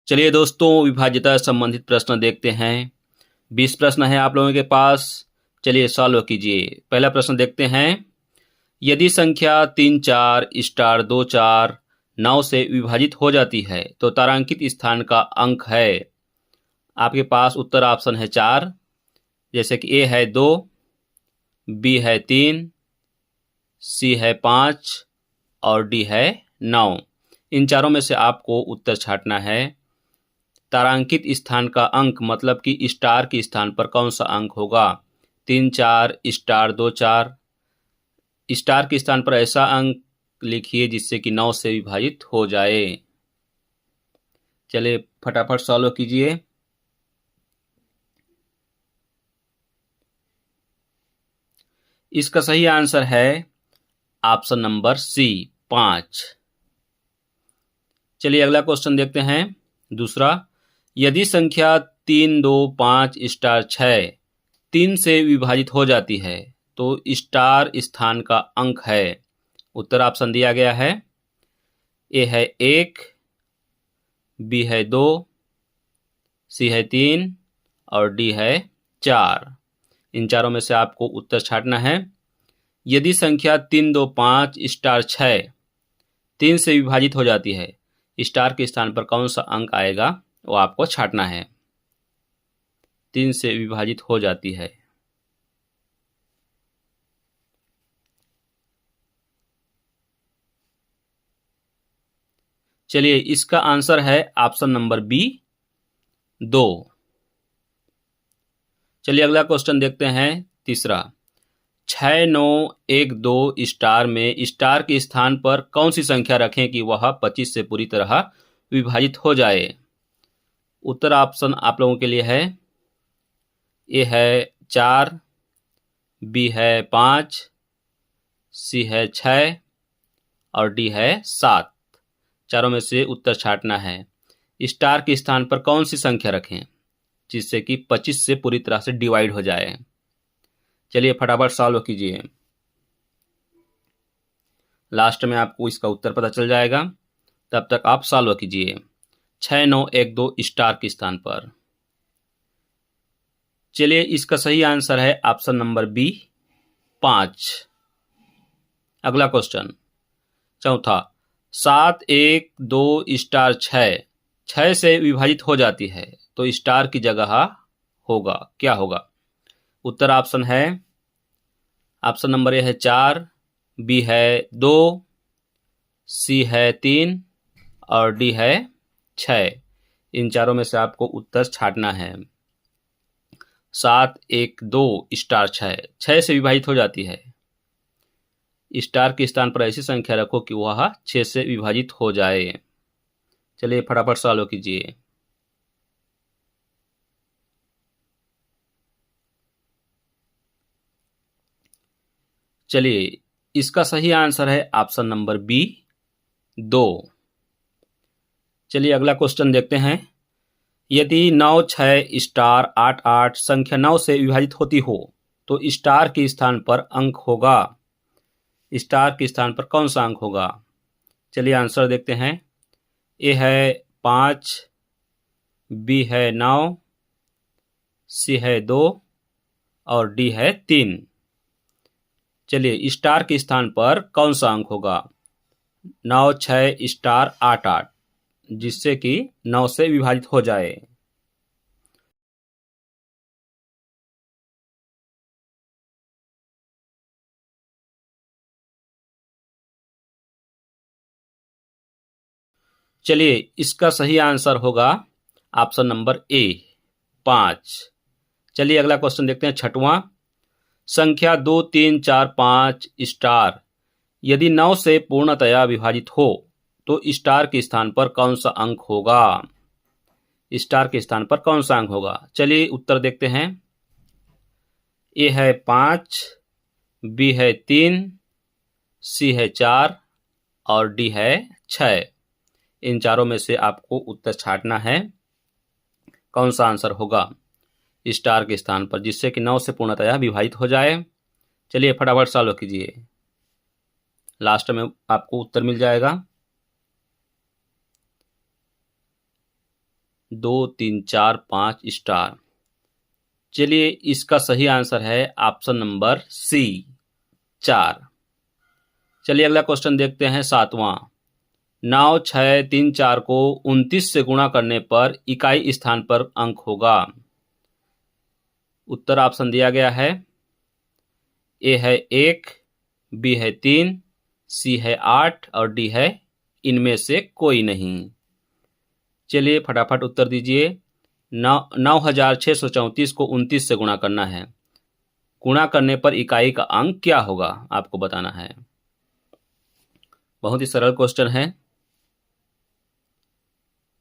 चलिए दोस्तों, विभाज्यता संबंधित प्रश्न देखते हैं। 20 प्रश्न है आप लोगों के पास। चलिए सॉल्व कीजिए। पहला प्रश्न देखते हैं। यदि संख्या 3 4 स्टार 2 4 9 से विभाजित हो जाती है तो तारांकित स्थान का अंक है। आपके पास उत्तर ऑप्शन है 4, जैसे कि ए है 2, बी है 3, सी है 5 और डी है 9। इन चारों में से आपको उत्तर छांटना है। तारांकित स्थान का अंक मतलब कि स्टार के स्थान पर कौन सा अंक होगा। 3 4 स्टार 2 4, स्टार के स्थान पर ऐसा अंक लिखिए जिससे कि 9 से विभाजित हो जाए। चलिए फटाफट सॉल्व कीजिए। इसका सही आंसर है ऑप्शन नंबर सी 5। चलिए अगला क्वेश्चन देखते हैं। दूसरा, यदि संख्या 3 2 5 स्टार 6 3 से विभाजित हो जाती है तो स्टार स्थान का अंक है। उत्तर ऑप्शन दिया गया है। ए है 1, बी है 2, सी है 3 और डी है 4। इन चारों में से आपको उत्तर छांटना है। यदि संख्या 3 2 5 स्टार 6 3 से विभाजित हो जाती है, स्टार के स्थान पर कौन सा अंक आएगा वो आपको छांटना है। 3 से विभाजित हो जाती है। चलिए इसका आंसर है ऑप्शन नंबर बी 2। चलिए अगला क्वेश्चन देखते हैं। तीसरा, 6 9 1 2 स्टार में स्टार के स्थान पर कौन सी संख्या रखें कि वह 25 से पूरी तरह विभाजित हो जाए। उत्तर ऑप्शन आप लोगों के लिए है। ए है 4, बी है 5, सी है 6 और डी है 7। चारों में से उत्तर छांटना है। स्टार के स्थान पर कौन सी संख्या रखें जिससे कि 25 से पूरी तरह से डिवाइड हो जाए। चलिए फटाफट सॉल्व कीजिए। लास्ट में आपको इसका उत्तर पता चल जाएगा, तब तक आप सॉल्व कीजिए। 6 9 1 2 स्टार के स्थान पर। चलिए इसका सही आंसर है ऑप्शन नंबर बी 5। अगला क्वेश्चन चौथा, 7 1 2 स्टार 6 से विभाजित हो जाती है तो स्टार की जगह होगा क्या होगा। उत्तर ऑप्शन है। ऑप्शन नंबर ए है 4, बी है 2, सी है 3 और डी है 6। इन चारों में से आपको उत्तर छांटना है। 7 1 2 स्टार 6 से विभाजित हो जाती है। स्टार के स्थान पर ऐसी संख्या रखो कि वह 6 से विभाजित हो जाए। चलिए फटाफट सॉल्व कीजिए। चलिए इसका सही आंसर है ऑप्शन नंबर बी 2। चलिए अगला क्वेश्चन देखते हैं। यदि 9 6 स्टार 8 8 संख्या 9 से विभाजित होती हो तो स्टार के स्थान पर अंक होगा। स्टार के स्थान पर कौन सा अंक होगा। चलिए आंसर देखते हैं। ए है 5, बी है 9, सी है 2 और डी है 3। चलिए स्टार के स्थान पर कौन सा अंक होगा। 9 6 स्टार 8 8 जिससे कि 9 से विभाजित हो जाए। चलिए इसका सही आंसर होगा ऑप्शन नंबर ए 5। चलिए अगला क्वेश्चन देखते हैं। छठवां, संख्या 2 3 4 5 स्टार यदि 9 से पूर्णतया विभाजित हो तो स्टार के स्थान पर कौन सा अंक होगा। स्टार के स्थान पर कौन सा अंक होगा। चलिए उत्तर देखते हैं। ए है 5, बी है 3, सी है 4 और डी है 6। इन चारों में से आपको उत्तर छांटना है। कौन सा आंसर होगा स्टार के स्थान पर जिससे कि 9 से पूर्णतया विभाजित हो जाए। चलिए फटाफट सॉल्व कीजिए। लास्ट में आपको उत्तर मिल जाएगा। 2, 3, 4, 5 स्टार। चलिए इसका सही आंसर है ऑप्शन नंबर सी 4। चलिए अगला क्वेश्चन देखते हैं 7वां। 9, 6, 3, 4 को 29 से गुणा करने पर इकाई स्थान पर अंक होगा। उत्तर ऑप्शन दिया गया है। ए है 1, बी है 3, सी है 8 और डी है इनमें से कोई नहीं। चलिए फटाफट उत्तर दीजिए। 9634 को 29 से गुणा करना है। गुणा करने पर इकाई का अंक क्या होगा आपको बताना है। बहुत ही सरल क्वेश्चन है।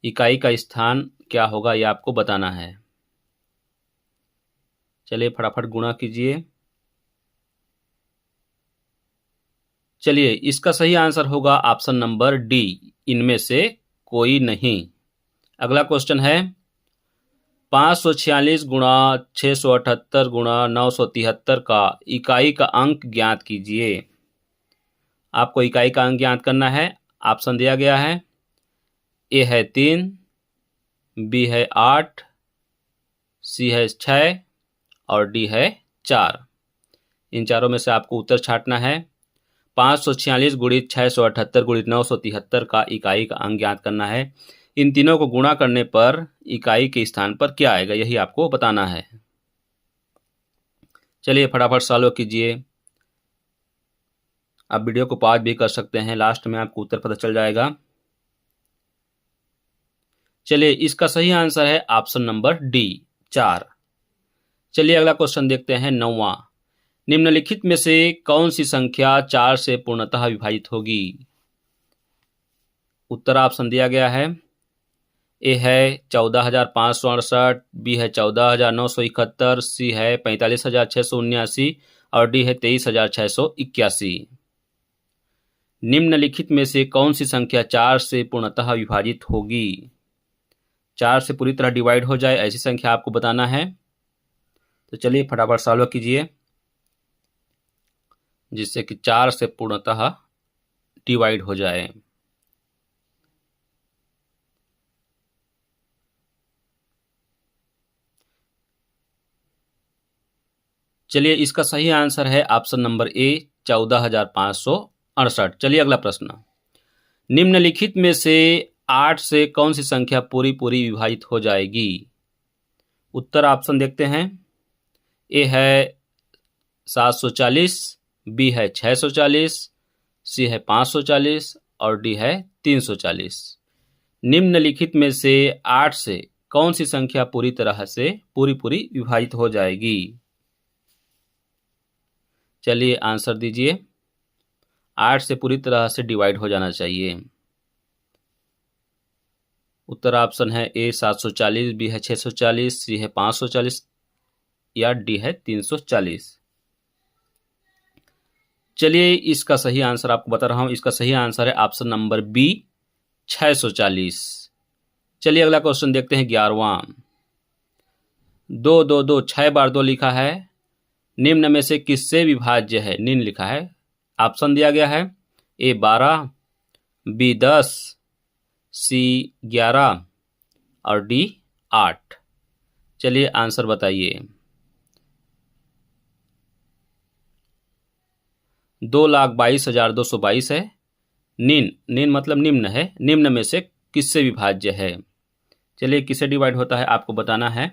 इकाई का स्थान क्या होगा यह आपको बताना है। चलिए फटाफट गुणा कीजिए। चलिए इसका सही आंसर होगा ऑप्शन नंबर डी, इनमें से कोई नहीं। अगला क्वेश्चन है 546 गुणा 678 गुणा 973 का इकाई का अंक ज्ञात कीजिए। आपको इकाई का अंक ज्ञात करना है। ऑप्शन दिया गया है। ए है 3, बी है 8, सी है 6 और डी है 4। इन चारों में से आपको उत्तर छांटना है। 546 गुणित 678 गुणित 973 का इकाई का अंक ज्ञात करना है। इन तीनों को गुणा करने पर इकाई के स्थान पर क्या आएगा यही आपको बताना है। चलिए फटाफट सॉल्व कीजिए। आप वीडियो को पॉज भी कर सकते हैं, लास्ट में आपको उत्तर पता चल जाएगा। चलिए इसका सही आंसर है ऑप्शन नंबर डी 4। चलिए अगला क्वेश्चन देखते हैं 9वां। निम्नलिखित में से कौन सी संख्या 4 से पूर्णतः विभाजित होगी। उत्तर ऑप्शन दिया गया है। ए है 14,568, बी है 14,971, सी है 45,679 और डी है 23,681। निम्नलिखित में से कौन सी संख्या 4 से पूर्णतः विभाजित होगी। 4 से पूरी तरह डिवाइड हो जाए ऐसी संख्या आपको बताना है। तो चलिए फटाफट सॉल्व कीजिए जिससे कि 4 से पूर्णतः डिवाइड हो जाए। चलिए इसका सही आंसर है ऑप्शन नंबर ए 14,568। चलिए अगला प्रश्न। निम्नलिखित में से 8 से कौन सी संख्या पूरी पूरी विभाजित हो जाएगी। उत्तर ऑप्शन देखते हैं। ए है 740, बी है 640, सी है 540 और डी है 340। निम्नलिखित में से 8 से कौन सी संख्या पूरी तरह से पूरी विभाजित हो जाएगी। चलिए आंसर दीजिए। 8 से पूरी तरह से डिवाइड हो जाना चाहिए। उत्तर ऑप्शन है ए 740, बी है 640, सी है 540 या डी है 340। चलिए इसका सही आंसर आपको बता रहा हूं। इसका सही आंसर है ऑप्शन नंबर बी 640। चलिए अगला क्वेश्चन देखते हैं 11वां। 2, 2, 2 6 बार 2 लिखा है। निम्न में से किससे विभाज्य है। निम्न लिखा है। ऑप्शन दिया गया है। ए 12, बी 10, सी 11 और डी 8। चलिए आंसर बताइए। 2,22,222 है। निम्न मतलब निम्न है। निम्न में से किससे विभाज्य है। चलिए किससे डिवाइड होता है आपको बताना है।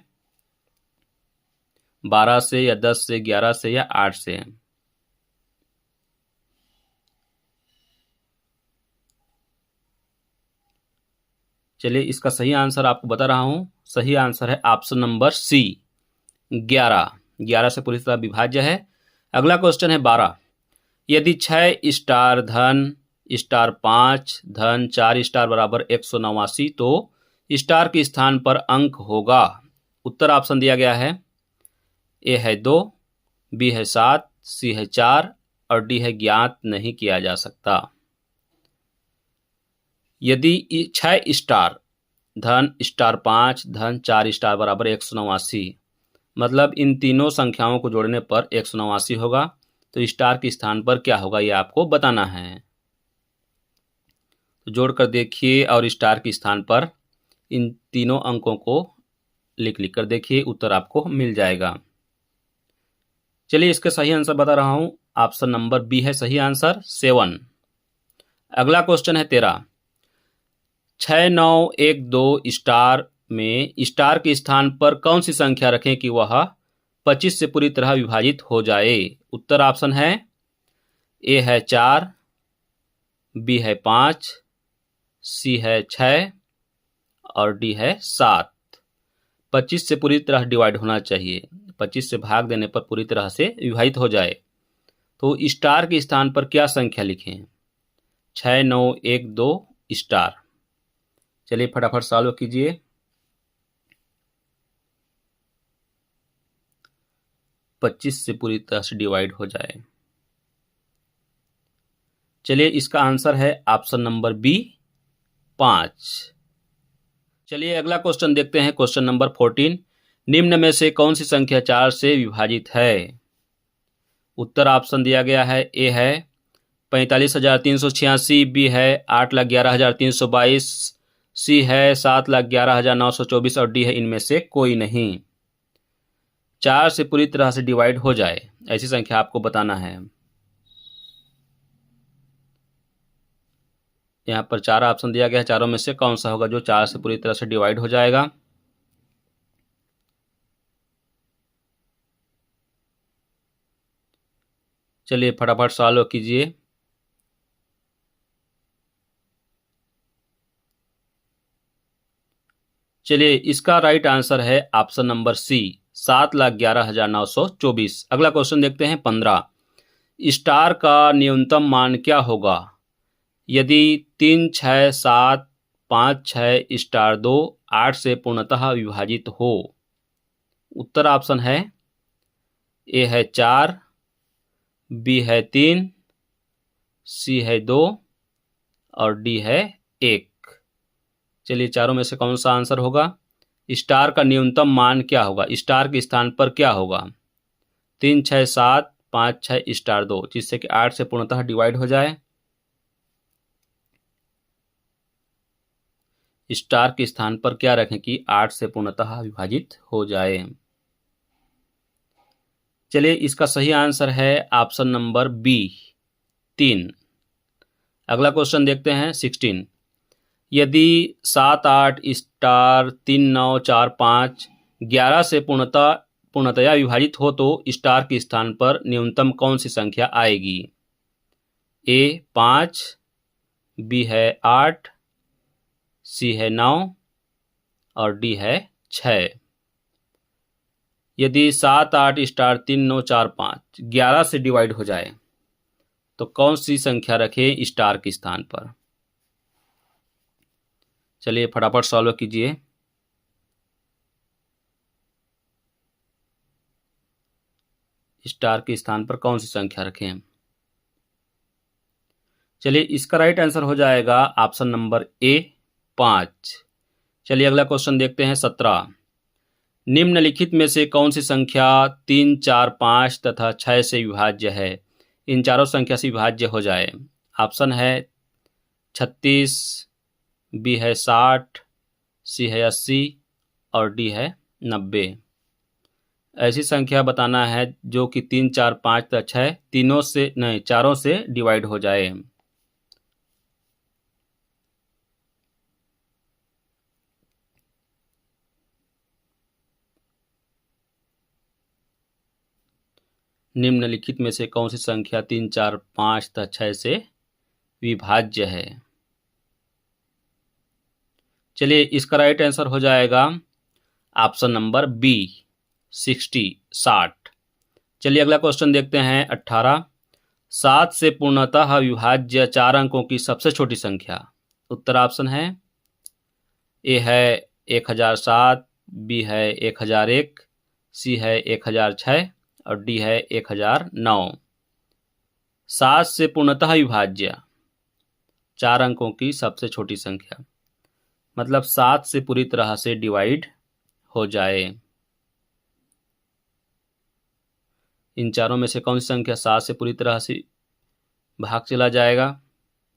12 से या 10 से, 11 से या 8 से। चलिए इसका सही आंसर आपको बता रहा हूं। सही आंसर है ऑप्शन नंबर सी 11। 11 से पूरी तरह विभाज्य है। अगला क्वेश्चन है 12। यदि 6 स्टार धन स्टार 5 धन 4 स्टार बराबर 189 तो स्टार के स्थान पर अंक होगा। उत्तर ऑप्शन दिया गया है। ए है 2, बी है 7, सी है 4 और डी है ज्ञात नहीं किया जा सकता। यदि 6 स्टार धन स्टार 5 धन 4 स्टार बराबर 189 मतलब इन तीनों संख्याओं को जोड़ने पर 189 होगा तो स्टार के स्थान पर क्या होगा ये आपको बताना है। तो जोड़कर देखिए और स्टार के स्थान पर इन तीनों अंकों को लिख कर देखिए, उत्तर आपको मिल जाएगा। चलिए इसका सही आंसर बता रहा हूं, ऑप्शन नंबर बी है सही आंसर, 7। अगला क्वेश्चन है 13। 6912 स्टार में स्टार के स्थान पर कौन सी संख्या रखें कि वह 25 से पूरी तरह विभाजित हो जाए। उत्तर ऑप्शन है, ए है 4, बी है 5, सी है 6 और डी है 7। 25 से पूरी तरह डिवाइड होना चाहिए, 25 से भाग देने पर पूरी तरह से विभाजित हो जाए। तो स्टार के स्थान पर क्या संख्या लिखें? 6912 स्टार। चलिए फटाफट सॉल्व कीजिए। पच्चीस से पूरी तरह से डिवाइड हो जाए। चलिए इसका आंसर है ऑप्शन नंबर बी, 5। चलिए अगला क्वेश्चन देखते हैं, क्वेश्चन नंबर 14। निम्न में से कौन सी संख्या 4 से विभाजित है? उत्तर ऑप्शन दिया गया है, ए है 45,386, बी है 8,11,322, सी है 7,11,924 और डी है इनमें से कोई नहीं। 4 से पूरी तरह से डिवाइड हो जाए ऐसी संख्या आपको बताना है। यहाँ पर 4 ऑप्शन दिया गया है, चारों में से कौन सा होगा जो 4 से पूरी तरह से डिवाइड हो जाएगा? चलिए फटाफट सॉल्व कीजिए। चलिए इसका राइट आंसर है ऑप्शन नंबर सी, 7,11,924। अगला क्वेश्चन देखते हैं 15। स्टार का न्यूनतम मान क्या होगा यदि 3, 6, 7, 5, 6 स्टार 2 8 से पूर्णतः विभाजित हो? उत्तर ऑप्शन है, ए है 4, बी है 3, सी है 2 और डी है 1। चलिए चारों में से कौन सा आंसर होगा? स्टार का न्यूनतम मान क्या होगा, स्टार के स्थान पर क्या होगा? 3, 6, 7, 5, 6 स्टार 2, जिससे कि 8 से पूर्णतः डिवाइड हो जाए। स्टार के स्थान पर क्या रखें कि 8 से पूर्णतः विभाजित हो जाए? चलिए इसका सही आंसर है ऑप्शन नंबर बी, 3। अगला क्वेश्चन देखते हैं 16। यदि 7, 8 स्टार 3, 9, 4, 5 11 से पूर्णतया विभाजित हो तो स्टार के स्थान पर न्यूनतम कौन सी संख्या आएगी? ए 5, बी है 8, सी है 9 और डी है 6। यदि 7, 8 स्टार 3, 9, 4, 5 11 से डिवाइड हो जाए तो कौन सी संख्या रखें स्टार के स्थान पर? चलिए फटाफट सॉल्व कीजिए। स्टार के स्थान पर कौन सी संख्या रखें? चलिए इसका राइट आंसर हो जाएगा ऑप्शन नंबर ए, 5। चलिए अगला क्वेश्चन देखते हैं 17। निम्नलिखित में से कौन सी संख्या 3, 4, 5 तथा 6 से विभाज्य है? इन चारों संख्या से विभाज्य हो जाए। ऑप्शन है 36, बी है 60, सी है 80 और डी है 90। ऐसी संख्या बताना है जो कि 3, 4, 5 तथा 6 तीनों से नहीं, चारों से डिवाइड हो जाए। निम्नलिखित में से कौन सी संख्या 3, 4, 5 तथा 6 से विभाज्य है? चलिए इसका राइट आंसर हो जाएगा ऑप्शन नंबर बी, 60। चलिए अगला क्वेश्चन देखते हैं 18। 7 से पूर्णतः विभाज्य 4 अंकों की सबसे छोटी संख्या। उत्तर ऑप्शन है, ए है 1007, बी है 1001, सी है 1006 और डी है 1009। 7 से पूर्णतः विभाज्य 4 अंकों की सबसे छोटी संख्या, मतलब 7 से पूरी तरह से डिवाइड हो जाए। इन चारों में से कौन सी संख्या 7 से पूरी तरह से भाग चला जाएगा?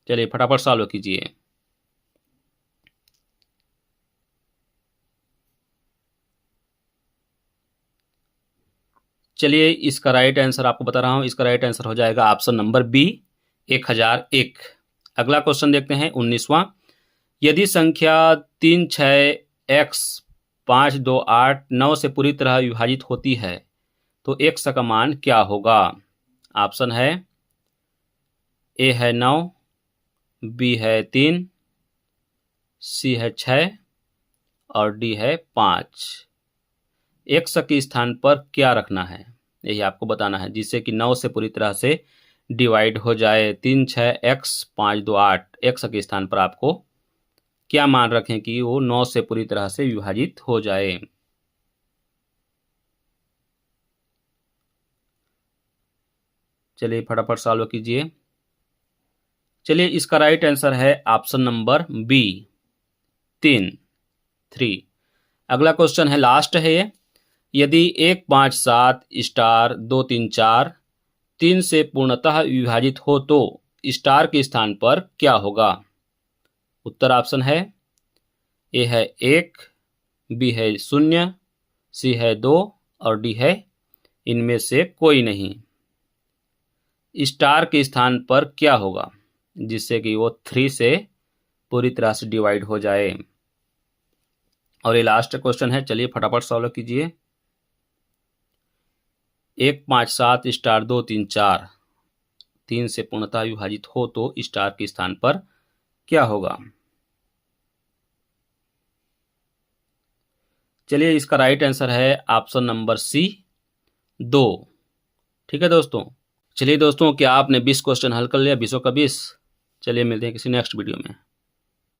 चलिए फटाफट सॉल्व कीजिए। चलिए इसका राइट आंसर आपको बता रहा हूँ, इसका राइट आंसर हो जाएगा ऑप्शन नंबर बी 1001। अगला क्वेश्चन देखते हैं 19वां। यदि संख्या 3 6 x 5 2 8 9 से पूरी तरह विभाजित होती है तो x का मान क्या होगा? ऑप्शन है ए है 9, बी है 3, सी है 6 और डी है 5। x के स्थान पर क्या रखना है यही आपको बताना है, जिससे कि 9 से पूरी तरह से डिवाइड हो जाए। 3 6 x 5 2 8 x के स्थान पर आपको क्या मान रखें कि वो 9 से पूरी तरह से विभाजित हो जाए। चलिए फटाफट सॉल्व कीजिए। चलिए इसका राइट आंसर है ऑप्शन नंबर बी 3। अगला क्वेश्चन है, लास्ट है ये। यदि 1 5 7 स्टार 2 3 4 3 से पूर्णतः विभाजित हो तो स्टार के स्थान पर क्या होगा? उत्तर ऑप्शन है ए है 1, बी है 0, सी है 2 और डी है इनमें से कोई नहीं। स्टार के स्थान पर क्या होगा जिससे कि वो 3 से पूरी तरह से डिवाइड हो जाए। और ये लास्ट क्वेश्चन है, चलिए फटाफट सॉल्व कीजिए। 1 5 7 स्टार 2 3 4 3 से पूर्णतः विभाजित हो तो स्टार के स्थान पर क्या होगा? चलिए इसका राइट आंसर है ऑप्शन नंबर सी 2। ठीक है दोस्तों। चलिए दोस्तों, क्या आपने 20 क्वेश्चन हल कर लिया, 20 का 20? चलिए मिलते हैं किसी नेक्स्ट वीडियो में।